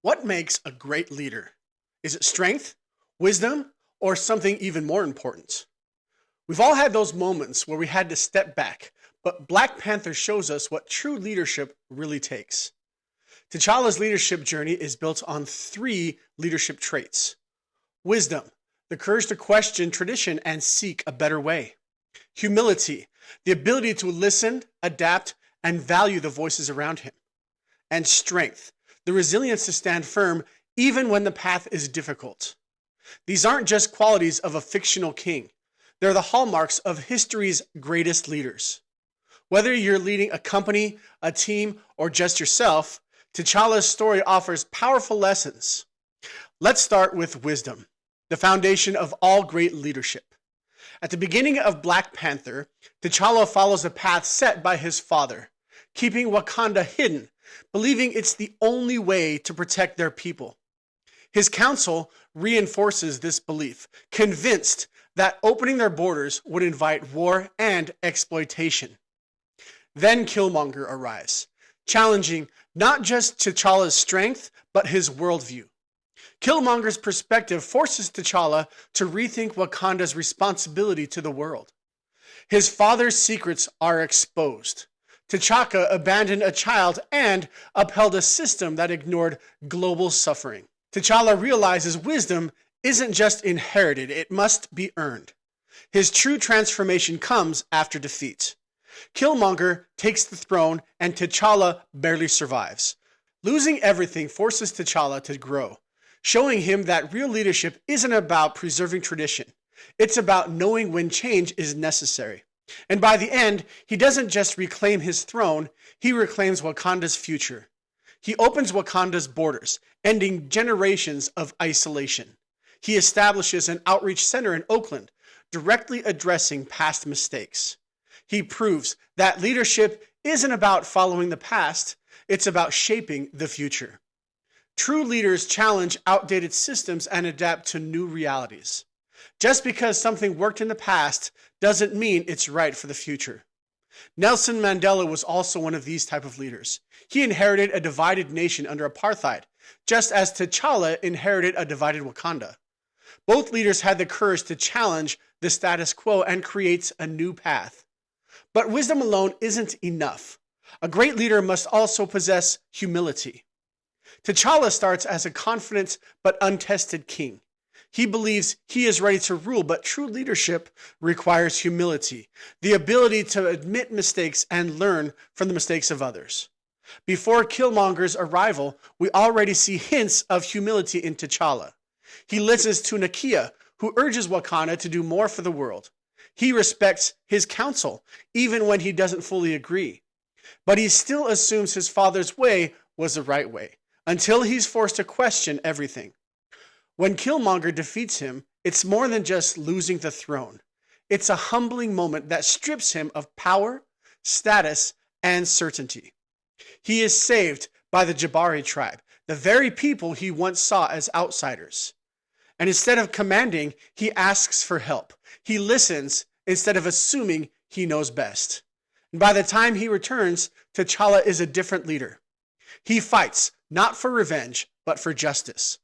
What makes a great leader? Is it strength, wisdom, or something even more important? We've all had those moments where we had to step back, but Black Panther shows us what true leadership really takes. T'Challa's leadership journey is built on three leadership traits: wisdom, the courage to question tradition and seek a better way; humility, the ability to listen, adapt, and value the voices around him; and strength, the resilience to stand firm even when the path is difficult. These aren't just qualities of a fictional king. They're the hallmarks of history's greatest leaders. Whether you're leading a company, a team, or just yourself, T'Challa's story offers powerful lessons. Let's start with wisdom, the foundation of all great leadership. At the beginning of Black Panther, T'Challa follows a path set by his father, keeping Wakanda hidden, believing it's the only way to protect their people. His council reinforces this belief, convinced that opening their borders would invite war and exploitation. Then Killmonger arrives, challenging not just T'Challa's strength, but his worldview. Killmonger's perspective forces T'Challa to rethink Wakanda's responsibility to the world. His father's secrets are exposed. T'Chaka abandoned a child and upheld a system that ignored global suffering. T'Challa realizes wisdom isn't just inherited, it must be earned. His true transformation comes after defeat. Killmonger takes the throne and T'Challa barely survives. Losing everything forces T'Challa to grow, showing him that real leadership isn't about preserving tradition. It's about knowing when change is necessary. And by the end, he doesn't just reclaim his throne, he reclaims Wakanda's future. He opens Wakanda's borders, ending generations of isolation. He establishes an outreach center in Oakland, directly addressing past mistakes. He proves that leadership isn't about following the past, it's about shaping the future. True leaders challenge outdated systems and adapt to new realities. Just because something worked in the past doesn't mean it's right for the future. Nelson Mandela was also one of these type of leaders. He inherited a divided nation under apartheid, just as T'Challa inherited a divided Wakanda. Both leaders had the courage to challenge the status quo and create a new path. But wisdom alone isn't enough. A great leader must also possess humility. T'Challa starts as a confident but untested king. He believes he is ready to rule, but true leadership requires humility, the ability to admit mistakes and learn from the mistakes of others. Before Killmonger's arrival, we already see hints of humility in T'Challa. He listens to Nakia, who urges Wakanda to do more for the world. He respects his counsel, even when he doesn't fully agree. But he still assumes his father's way was the right way, until he's forced to question everything. When Killmonger defeats him, it's more than just losing the throne. It's a humbling moment that strips him of power, status, and certainty. He is saved by the Jabari tribe, the very people he once saw as outsiders. And instead of commanding, he asks for help. He listens instead of assuming he knows best. And by the time he returns, T'Challa is a different leader. He fights, not for revenge, but for justice.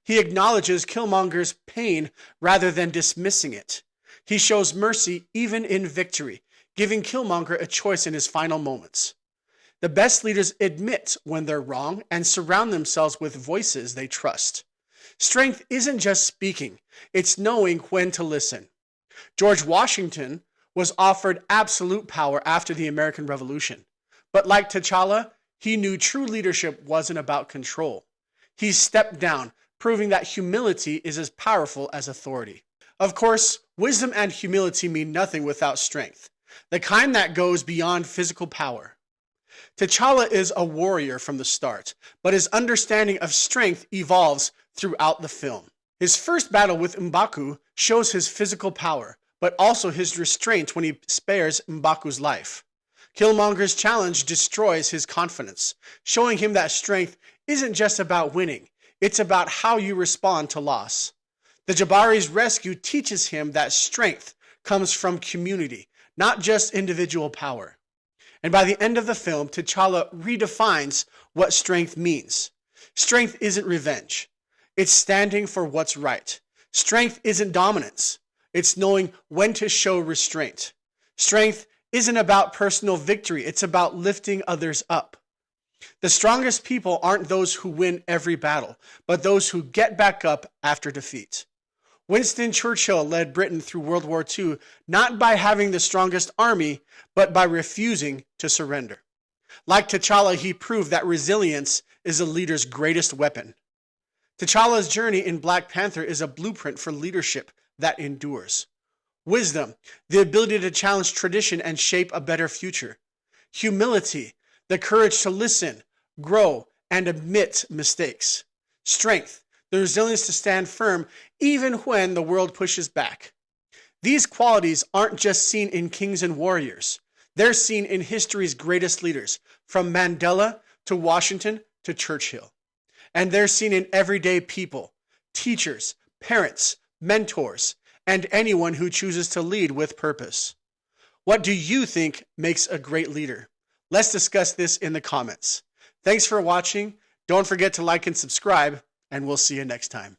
He acknowledges Killmonger's pain rather than dismissing it. He shows mercy even in victory, giving Killmonger a choice in his final moments. The best leaders admit when they're wrong and surround themselves with voices they trust. Strength isn't just speaking, it's knowing when to listen. George Washington was offered absolute power after the American Revolution. But like T'Challa, he knew true leadership wasn't about control. He stepped down, proving that humility is as powerful as authority. Of course, wisdom and humility mean nothing without strength, the kind that goes beyond physical power. T'Challa is a warrior from the start, but his understanding of strength evolves throughout the film. His first battle with M'Baku shows his physical power, but also his restraint when he spares M'Baku's life. Killmonger's challenge destroys his confidence, showing him that strength isn't just about winning, it's about how you respond to loss. The Jabari's rescue teaches him that strength comes from community, not just individual power. And by the end of the film, T'Challa redefines what strength means. Strength isn't revenge. It's standing for what's right. Strength isn't dominance. It's knowing when to show restraint. Strength isn't about personal victory. It's about lifting others up. The strongest people aren't those who win every battle, but those who get back up after defeat. Winston Churchill led Britain through World War II not by having the strongest army, but by refusing to surrender. Like T'Challa, he proved that resilience is a leader's greatest weapon. T'Challa's journey in Black Panther is a blueprint for leadership that endures. Wisdom, the ability to challenge tradition and shape a better future. Humility, the courage to listen, grow, and admit mistakes. Strength, the resilience to stand firm even when the world pushes back. These qualities aren't just seen in kings and warriors. They're seen in history's greatest leaders, from Mandela to Washington to Churchill. And they're seen in everyday people, teachers, parents, mentors, and anyone who chooses to lead with purpose. What do you think makes a great leader? Let's discuss this in the comments. Thanks for watching. Don't forget to like and subscribe, and we'll see you next time.